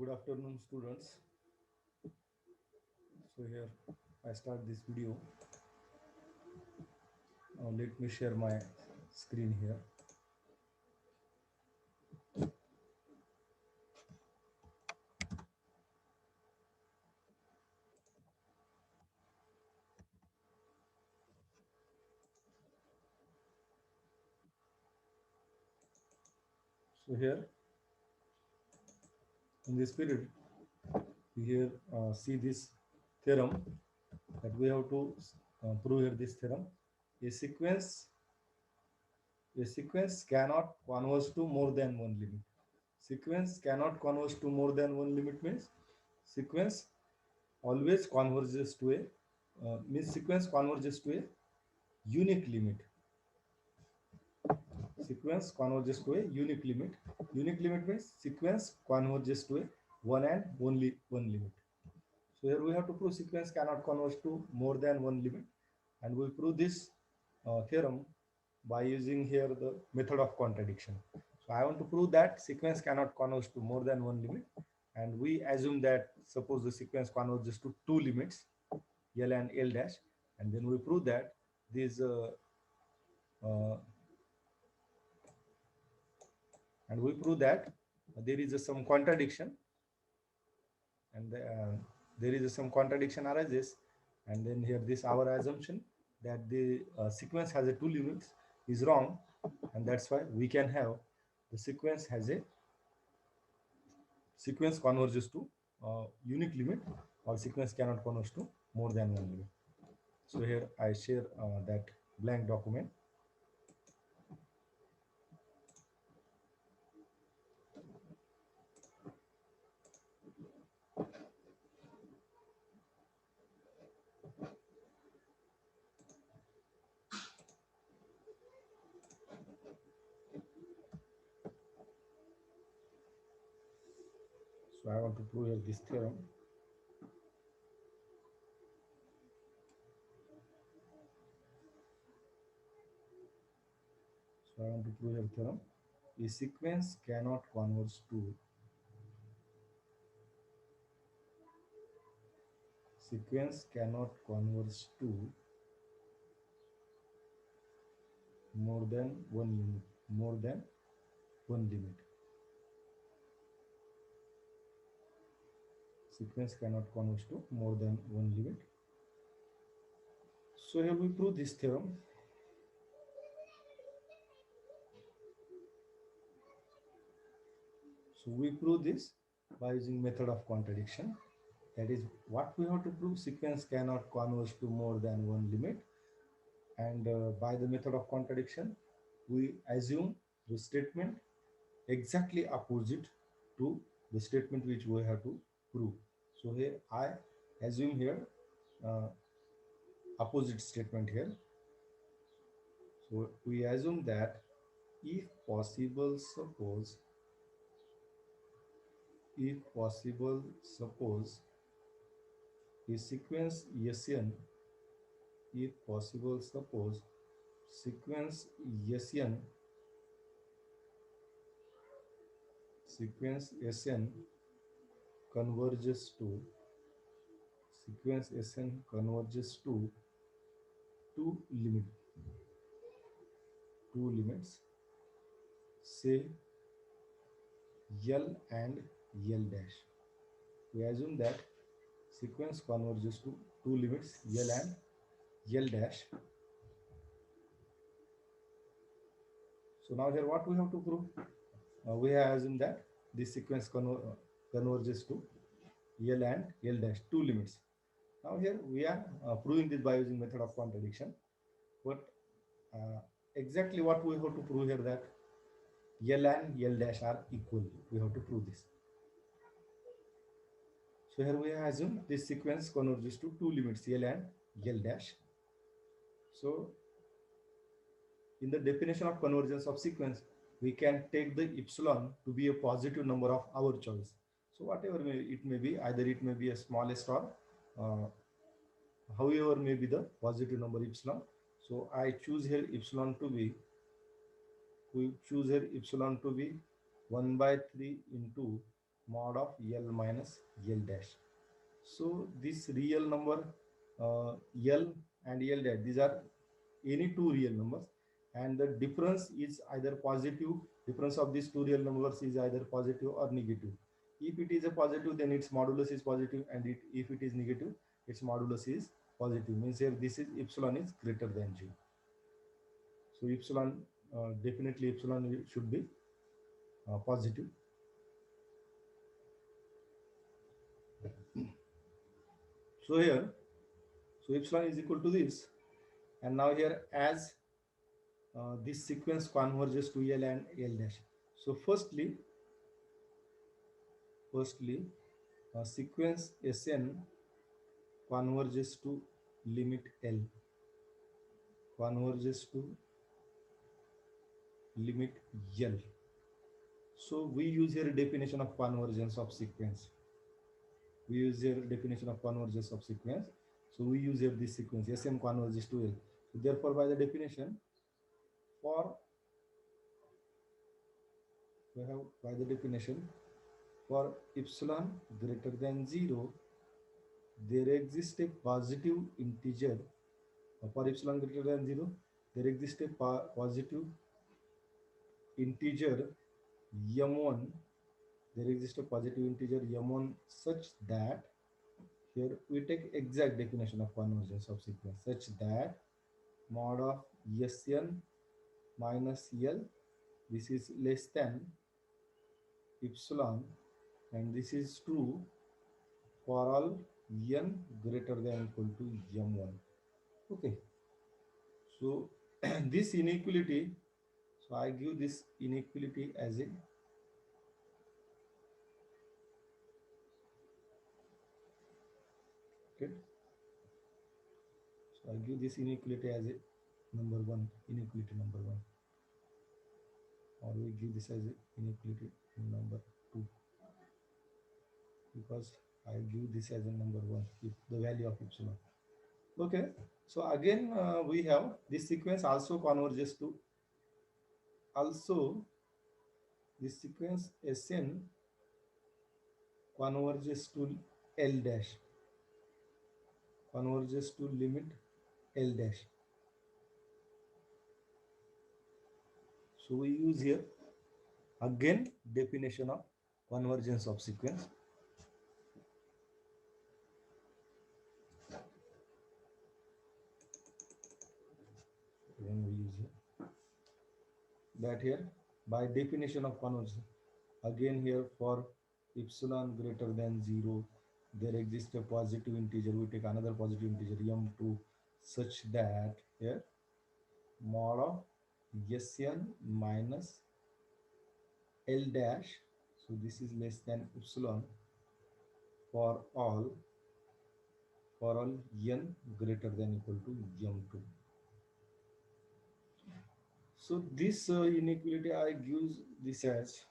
Good afternoon, students. So here I start this video. Let me share my screen here. So here in this period, we here see this theorem that we have to prove here this theorem. A sequence a sequence cannot converge to more than one limit. Sequence cannot converge to more than one limit means sequence always converges to a means sequence converges to a unique limit. Sequence converges to a unique limit. Unique limit means sequence converges to a one and only one limit. So here we have to prove sequence cannot converge to more than one limit, and we prove this theorem by using here the method of contradiction. So I want to prove that sequence cannot converge to more than one limit, and we assume that suppose the sequence converges to two limits, L and L dash, and then we prove that these uh, and we prove that there is some contradiction, and there is some contradiction arises, and then here this our assumption that the sequence has a two limits is wrong, and that's why we can have the sequence converges to unique limit, or sequence cannot converge to more than one limit. So here I share that blank document. So I want to prove here this theorem. So I want to prove here theorem. A sequence cannot converge to sequence cannot converge to more than one limit. More than one limit. Sequence cannot converge to more than one limit. So here we prove this theorem. So we prove this by using method of contradiction. That is what we have to prove. Sequence cannot converge to more than one limit, and by the method of contradiction, we assume the statement exactly opposite to the statement which we have to prove. So here I assume here uh, opposite statement here. So we assume that if possible suppose a sequence Sn, if possible suppose sequence Sn converges to two limit two limits, say L and L dash. We assume that sequence converges to two limits L and L dash. So now here what we have to prove? We have assumed that this sequence converges to L and L dash, two limits. Now here we are proving this by using method of contradiction. But uh, exactly what we have to prove here, that L and L dash are equal. We have to prove this. So here we have assumed this sequence converges to two limits L and L dash. So in the definition of convergence of sequence, we can take the epsilon to be a positive number of our choice. So whatever it may be, either it may be a smallest or uh, however may be the positive number epsilon. So I choose here epsilon to be, we choose here epsilon to be 1/3 into mod of L minus L dash. So this real number L and L dash, these are any two real numbers, and the difference is either positive. Difference of these two real numbers is either positive or negative. If it is a positive, then its modulus is positive, and if it is negative, its modulus is positive. Means here this is epsilon is greater than 0. So epsilon, definitely epsilon should be positive. So here, so epsilon is equal to this, and now here as this sequence converges to L and L dash. So firstly, sequence Sn converges to limit L, converges to limit L. So we use here definition of convergence of sequence. We use here definition of convergence of sequence. So we use here this sequence Sn converges to L. So therefore, by the definition, for we have by the definition, for epsilon greater than 0, there exists a positive integer. For epsilon greater than 0, there exists a positive integer m1. There exists a positive integer m1 such that, here we take exact definition of convergence of sequence, such that mod of Sn minus L, this is less than epsilon, and this is true for all n greater than equal to m1. Okay, so this inequality, so I give this inequality as a okay. So I give this inequality as a number 1, inequality number 1, or we give this as a inequality number 2, because I give this as a number 1 if the value of epsilon. Okay, so again we have this sequence also converges to, also this sequence Sn converges to L dash, converges to limit L dash. So we use here again definition of convergence of sequence. Then we use here that here by definition of convergence, again here for epsilon greater than 0, there exists a positive integer. We take another positive integer m2 such that here mod of Sn minus L dash, so this is less than epsilon for all n greater than equal to m2. So this inequality I give this as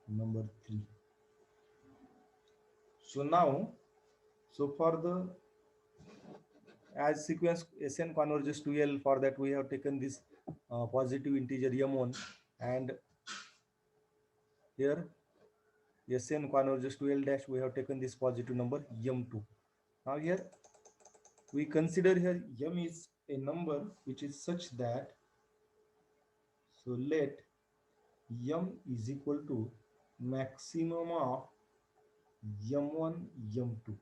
number 3. So now, so for the as sequence Sn converges to L, for that we have taken this positive integer m1, and here Sn converges to L dash, we have taken this positive number m2. Now here we consider here m is a number which is such that, so let m is equal to maximum of m1 m2.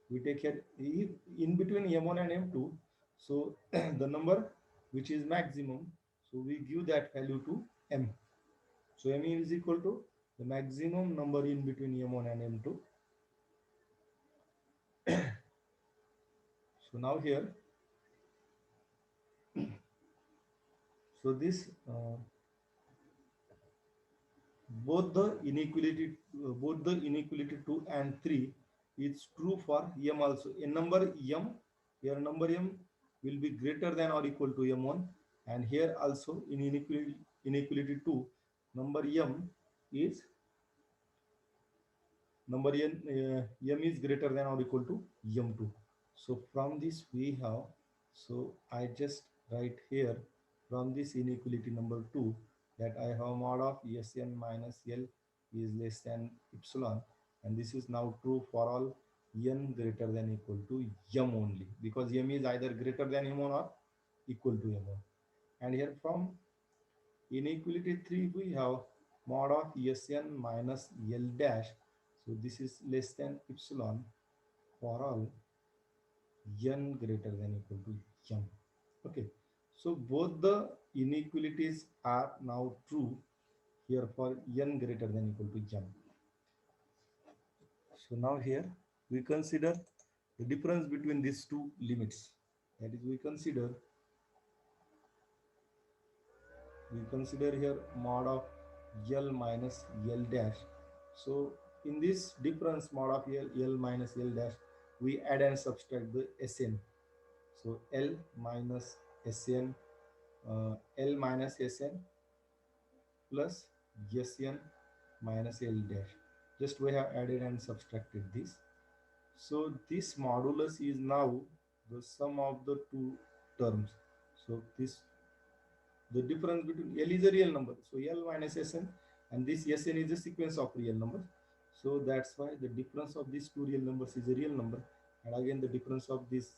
We take here if in between m1 and m2, so the number which is maximum, so we give that value to m. So m is equal to the maximum number in between m1 and m2. So now here, so this both the inequality 2 and 3 is true for m also. A number m, here number m will be greater than or equal to m1, and here also in inequality 2, number m is m is greater than or equal to m2. So from this we have, so I just write here from this inequality number 2, that I have mod of Sn minus L is less than epsilon, and this is now true for all n greater than equal to m only, because m is either greater than m1 or equal to m1. And here from inequality 3 we have mod of Sn minus L dash, so this is less than epsilon for all n greater than equal to m. Okay, so both the inequalities are now true here for n greater than equal to m. So now here we consider the difference between these two limits, that is we consider here mod of L minus L dash. So in this difference mod of L minus L dash, we add and subtract the Sn. So L minus Sn, L minus Sn plus Sn minus L dash. Just we have added and subtracted this. So this modulus is now the sum of the two terms. So this, the difference between L is a real number, so L minus Sn, and this Sn is a sequence of real numbers. So that's why the difference of these two real numbers is a real number, and again the difference of these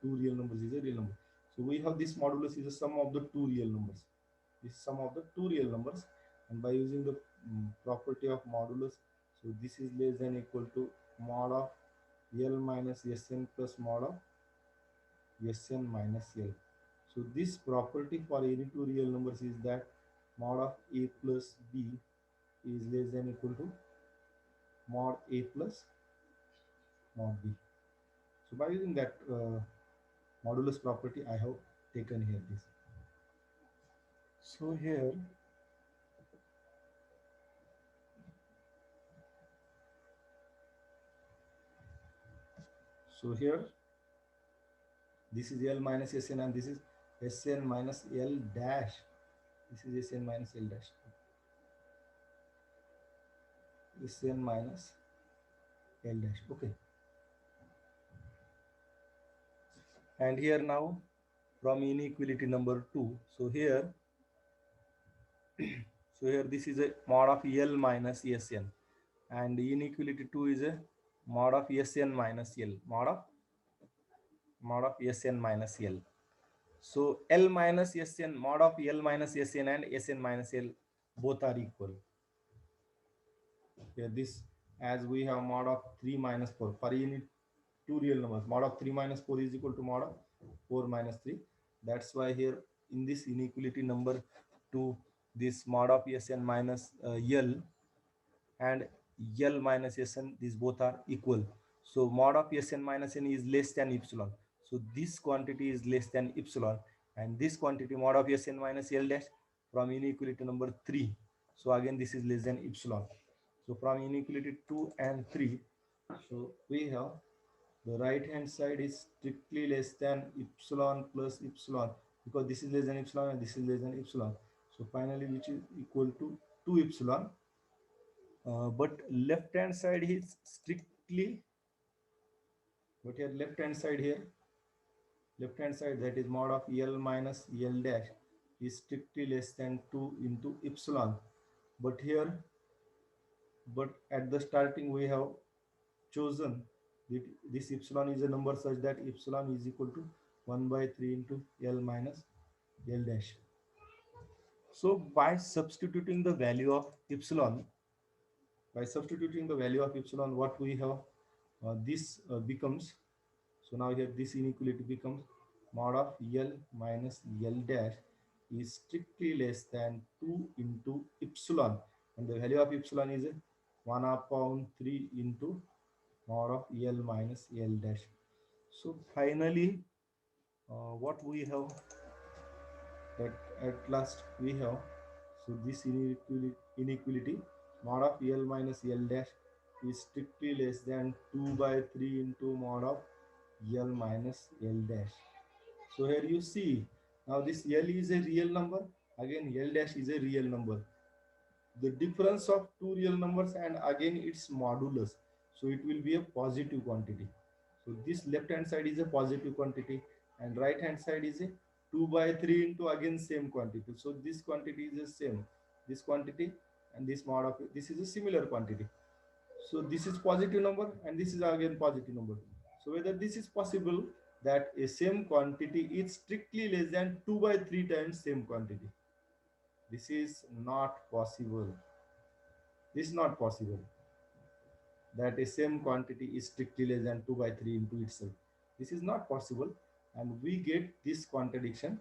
two real numbers is a real number. So we have this modulus is a sum of the two real numbers. This sum of the two real numbers, and by using the property of modulus, so this is less than equal to mod of L minus Sn plus mod of Sn minus L. So this property for any two real numbers is that mod of a plus b is less than equal to mod a plus mod b. So by using that modulus property, I have taken here this. So here this is L minus Sn, and this is Sn minus L dash. This is Sn minus L dash. Sn minus L dash. Okay. And here now from inequality number 2. So here this is a mod of L minus Sn, and inequality 2 is a mod of Sn minus L, mod of Sn minus L. So L minus Sn, mod of L minus Sn and Sn minus L both are equal. Here this, as we have mod of 3 minus 4 for any two real numbers, mod of 3 minus 4 is equal to mod of 4 minus 3. That's why here in this inequality number 2, this mod of Sn minus L and L minus Sn, these both are equal. So mod of Sn minus n is less than epsilon. So this quantity is less than epsilon, and this quantity mod of Sn minus L dash from inequality number 3. So again this is less than epsilon. So from inequality 2 and 3, so we have the right hand side is strictly less than epsilon plus epsilon, because this is less than epsilon and this is less than epsilon. So finally which is equal to 2 epsilon. But left hand side is strictly, but here left hand side that is mod of L minus L dash is strictly less than 2 into epsilon. But here, but at the starting we have chosen that this epsilon is a number such that epsilon is equal to 1 by 3 into L minus L dash. So by substituting the value of epsilon, what we have, this becomes, so now here this inequality becomes mod of L minus L dash is strictly less than 2 into epsilon, and the value of epsilon is 1 upon 3 into mod of L minus L dash. So finally what we have, at last we have, so this inequality mod of L minus L dash is strictly less than 2 by 3 into mod of L minus L dash. So here you see, now this L is a real number, again L dash is a real number. The difference of two real numbers and again its modulus, so it will be a positive quantity. So this left hand side is a positive quantity and right hand side is a 2 by 3 into again same quantity. So this quantity is the same. This quantity and this mod of it, this is a similar quantity. So this is positive number and this is again positive number. So whether this is possible that a same quantity is strictly less than 2 by 3 times same quantity. This is not possible. This is not possible that a same quantity is strictly less than 2 by 3 into itself. This is not possible and we get this contradiction.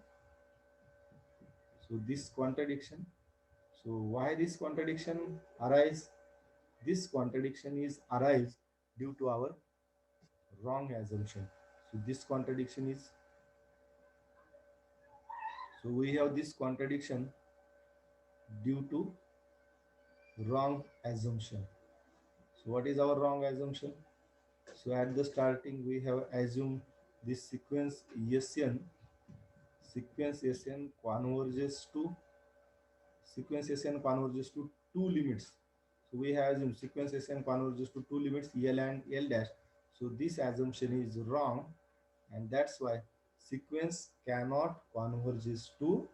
So this contradiction. So why this contradiction arise? This contradiction is arise due to our wrong assumption. So this contradiction is, so we have this contradiction due to wrong assumption. So what is our wrong assumption? So at the starting we have assumed this sequence Sn converges to two limits. So we have assumed sequence Sn converges to two limits L and L dash. So this assumption is wrong and that's why sequence cannot converges to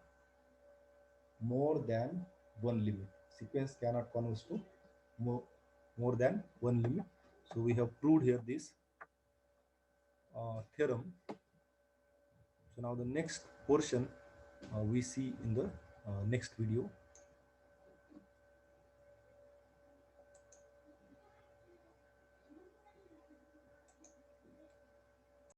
more than one limit. Sequence cannot converge to more than one limit. So we have proved here this theorem. So now the next portion we see in the next video.